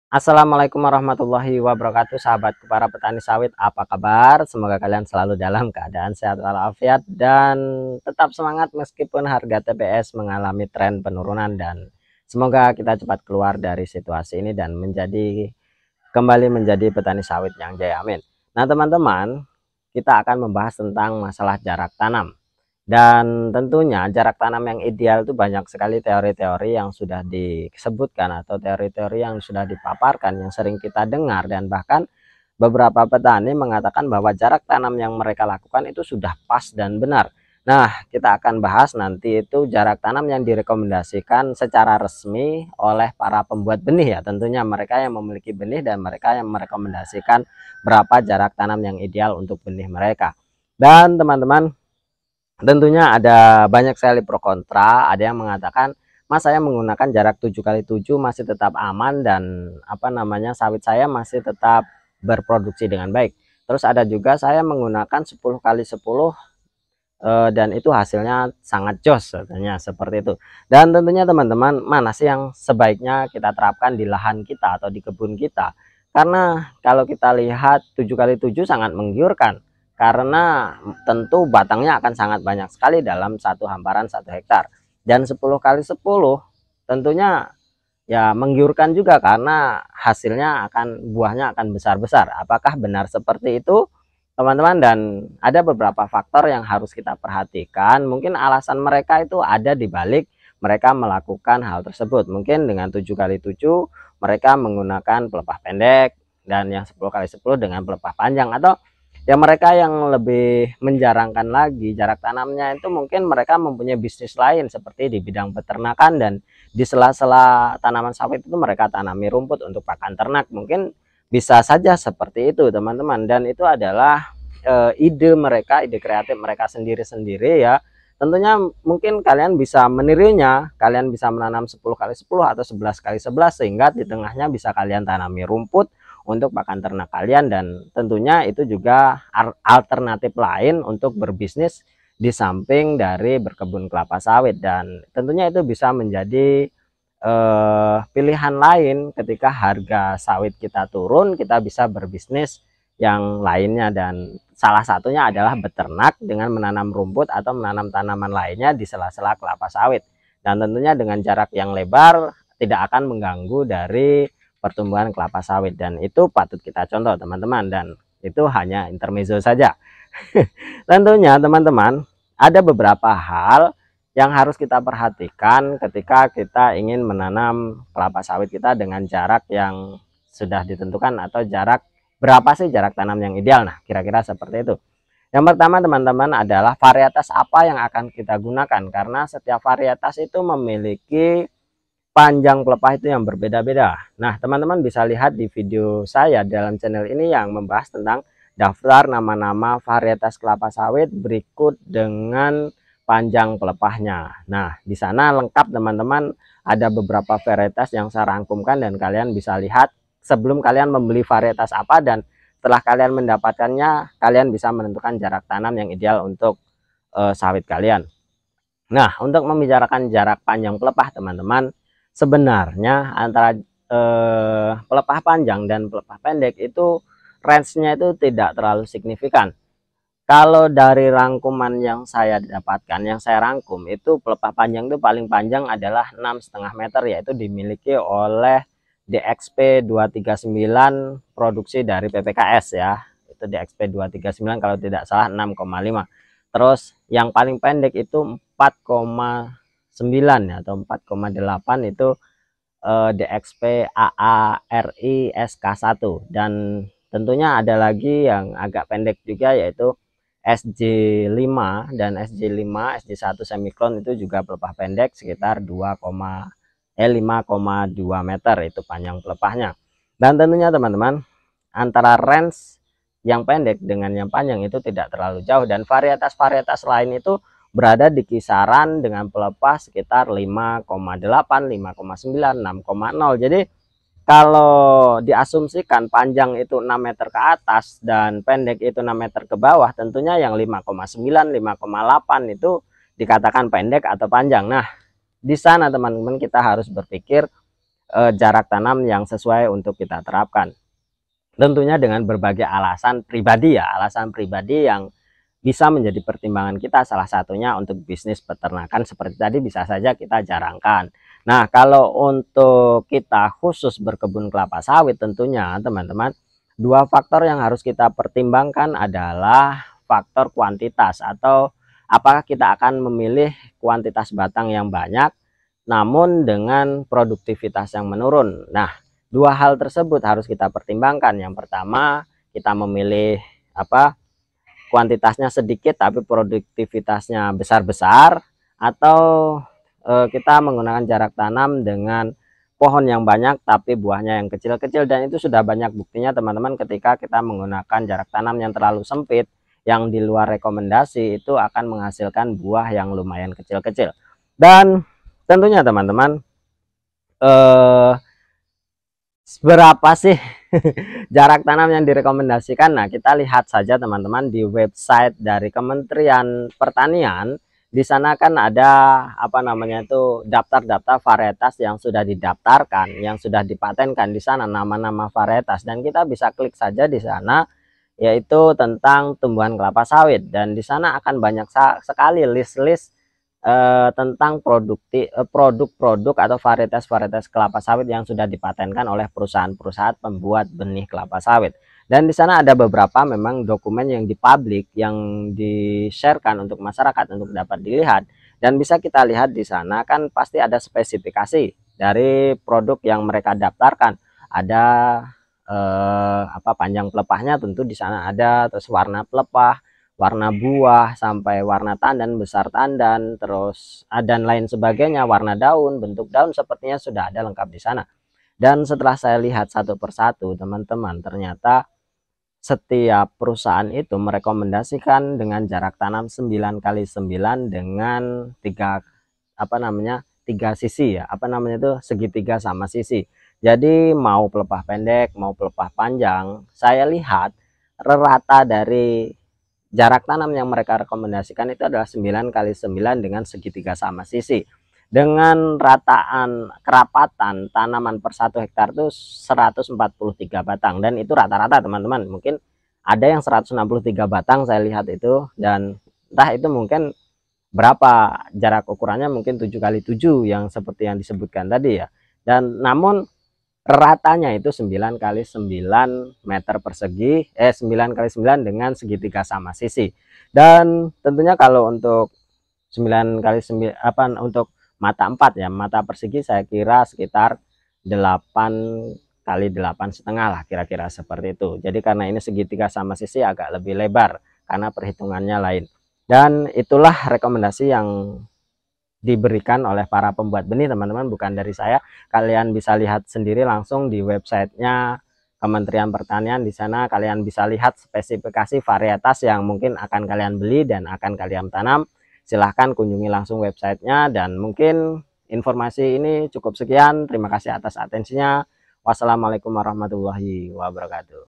Assalamualaikum warahmatullahi wabarakatuh, sahabatku para petani sawit, apa kabar? Semoga kalian selalu dalam keadaan sehat walafiat dan tetap semangat meskipun harga TBS mengalami tren penurunan, dan semoga kita cepat keluar dari situasi ini dan kembali menjadi petani sawit yang jaya, amin. Nah teman-teman, kita akan membahas tentang masalah jarak tanam. Dan tentunya jarak tanam yang ideal itu banyak sekali teori-teori yang sudah disebutkan atau teori-teori yang sudah dipaparkan yang sering kita dengar, dan bahkan beberapa petani mengatakan bahwa jarak tanam yang mereka lakukan itu sudah pas dan benar. Nah, kita akan bahas nanti itu jarak tanam yang direkomendasikan secara resmi oleh para pembuat benih ya. Tentunya mereka yang memiliki benih dan mereka yang merekomendasikan berapa jarak tanam yang ideal untuk benih mereka. Dan teman-teman, tentunya ada banyak sekali pro kontra. Ada yang mengatakan, Mas, saya menggunakan jarak 7x7 masih tetap aman dan sawit saya masih tetap berproduksi dengan baik. Terus ada juga saya menggunakan 10x10 dan itu hasilnya sangat jos, katanya seperti itu. Dan tentunya teman-teman, mana sih yang sebaiknya kita terapkan di lahan kita atau di kebun kita? Karena kalau kita lihat 7x7 sangat menggiurkan, karena tentu batangnya akan sangat banyak sekali dalam satu hamparan 1 hektar. Dan 10x10 tentunya ya menggiurkan juga karena buahnya akan besar-besar. Apakah benar seperti itu, teman-teman? Dan ada beberapa faktor yang harus kita perhatikan. Mungkin alasan mereka itu ada di balik mereka melakukan hal tersebut. Mungkin dengan 7x7 mereka menggunakan pelepah pendek, dan yang 10x10 dengan pelepah panjang, atau ya mereka yang lebih menjarangkan lagi jarak tanamnya itu mungkin mereka mempunyai bisnis lain seperti di bidang peternakan, dan di sela-sela tanaman sawit itu mereka tanami rumput untuk pakan ternak. Mungkin bisa saja seperti itu, teman-teman, dan itu adalah ide mereka, ide kreatif mereka sendiri-sendiri ya. Tentunya mungkin kalian bisa menirunya, kalian bisa menanam 10x10 atau 11x11 sehingga di tengahnya bisa kalian tanami rumput untuk pakan ternak kalian, dan tentunya itu juga alternatif lain untuk berbisnis di samping dari berkebun kelapa sawit. Dan tentunya itu bisa menjadi pilihan lain ketika harga sawit kita turun, kita bisa berbisnis yang lainnya, dan salah satunya adalah beternak dengan menanam rumput atau menanam tanaman lainnya di sela-sela kelapa sawit. Dan tentunya dengan jarak yang lebar tidak akan mengganggu dari pertumbuhan kelapa sawit, dan itu patut kita contoh, teman-teman. Dan itu hanya intermezzo saja. Tentunya teman-teman, ada beberapa hal yang harus kita perhatikan ketika kita ingin menanam kelapa sawit kita dengan jarak yang sudah ditentukan, atau berapa sih jarak tanam yang ideal. Nah, kira-kira seperti itu. Yang pertama teman-teman adalah varietas apa yang akan kita gunakan, karena setiap varietas itu memiliki panjang pelepah itu yang berbeda-beda. Nah, teman-teman bisa lihat di video saya dalam channel ini yang membahas tentang daftar nama-nama varietas kelapa sawit berikut dengan panjang pelepahnya. Nah, di sana lengkap, teman-teman, ada beberapa varietas yang saya rangkumkan, dan kalian bisa lihat sebelum kalian membeli varietas apa, dan setelah kalian mendapatkannya, kalian bisa menentukan jarak tanam yang ideal untuk sawit kalian. Nah, untuk membicarakan jarak panjang pelepah, teman-teman, sebenarnya antara pelepah panjang dan pelepah pendek itu range-nya itu tidak terlalu signifikan. Kalau dari rangkuman yang saya dapatkan, yang saya rangkum, itu pelepah panjang itu paling panjang adalah 6,5 meter, yaitu dimiliki oleh DXP 239 produksi dari PPKS ya. Itu DXP 239 kalau tidak salah 6,5. Terus yang paling pendek itu 4,9 ya, atau 4,8 itu DXP AARI SK1. Dan tentunya ada lagi yang agak pendek juga, yaitu SJ5 dan SJ5 SJ1 semikron, itu juga pelepah pendek sekitar 5,2 meter itu panjang pelepahnya. Dan tentunya teman-teman, antara range yang pendek dengan yang panjang itu tidak terlalu jauh, dan varietas-varietas lain itu berada di kisaran dengan pelepah sekitar 5,8, 5,9, 6,0. Jadi kalau diasumsikan panjang itu 6 meter ke atas dan pendek itu 6 meter ke bawah, tentunya yang 5,9, 5,8 itu dikatakan pendek atau panjang. Nah, di sana teman-teman kita harus berpikir jarak tanam yang sesuai untuk kita terapkan. Tentunya dengan berbagai alasan pribadi ya, alasan pribadi yang bisa menjadi pertimbangan kita, salah satunya untuk bisnis peternakan seperti tadi bisa saja kita jarangkan. Nah, kalau untuk kita khusus berkebun kelapa sawit tentunya teman-teman, dua faktor yang harus kita pertimbangkan adalah faktor kuantitas, atau apakah kita akan memilih kuantitas batang yang banyak namun dengan produktivitas yang menurun. Nah, dua hal tersebut harus kita pertimbangkan. Yang pertama, kita memilih kuantitasnya sedikit tapi produktivitasnya besar-besar, atau kita menggunakan jarak tanam dengan pohon yang banyak tapi buahnya yang kecil-kecil. Dan itu sudah banyak buktinya teman-teman, ketika kita menggunakan jarak tanam yang terlalu sempit, yang di luar rekomendasi, itu akan menghasilkan buah yang lumayan kecil-kecil. Dan tentunya teman-teman, berapa sih jarak tanam yang direkomendasikan? Nah, kita lihat saja teman-teman di website dari Kementerian Pertanian. Di sana kan ada daftar-daftar varietas yang sudah didaftarkan, yang sudah dipatenkan. Di sana nama-nama varietas, dan kita bisa klik saja di sana, yaitu tentang tumbuhan kelapa sawit. Dan di sana akan banyak sekali list-list tentang produk-produk atau varietas-varietas kelapa sawit yang sudah dipatenkan oleh perusahaan-perusahaan pembuat benih kelapa sawit. Dan di sana ada beberapa memang dokumen yang dipublik, yang di-sharekan untuk masyarakat untuk dapat dilihat. Dan bisa kita lihat di sana kan pasti ada spesifikasi dari produk yang mereka daftarkan. Ada panjang pelepahnya tentu di sana ada, terus warna pelepah, warna buah, sampai warna tandan, besar tandan, terus dan lain sebagainya, warna daun, bentuk daun, sepertinya sudah ada lengkap di sana. Dan setelah saya lihat satu persatu teman-teman, ternyata setiap perusahaan itu merekomendasikan dengan jarak tanam 9x9 dengan 3 sisi ya, segitiga sama sisi. Jadi mau pelepah pendek, mau pelepah panjang, saya lihat rata dari jarak tanam yang mereka rekomendasikan itu adalah 9x9 dengan segitiga sama sisi, dengan rataan kerapatan tanaman per 1 hektar itu 143 batang. Dan itu rata-rata teman-teman, mungkin ada yang 163 batang saya lihat itu, dan entah itu mungkin berapa jarak ukurannya, mungkin 7x7 yang seperti yang disebutkan tadi ya. Dan namun ratanya itu 9x9 meter persegi, 9x9 dengan segitiga sama sisi. Dan tentunya kalau untuk 9x9 untuk mata 4 ya, mata persegi saya kira sekitar 8x8,5 lah, kira-kira seperti itu. Jadi karena ini segitiga sama sisi agak lebih lebar karena perhitungannya lain. Dan itulah rekomendasi yang diberikan oleh para pembuat benih teman-teman, bukan dari saya. Kalian bisa lihat sendiri langsung di websitenya Kementerian Pertanian. Di sana kalian bisa lihat spesifikasi varietas yang mungkin akan kalian beli dan akan kalian tanam. Silahkan kunjungi langsung websitenya. Dan mungkin informasi ini cukup sekian. Terima kasih atas atensinya. Wassalamualaikum warahmatullahi wabarakatuh.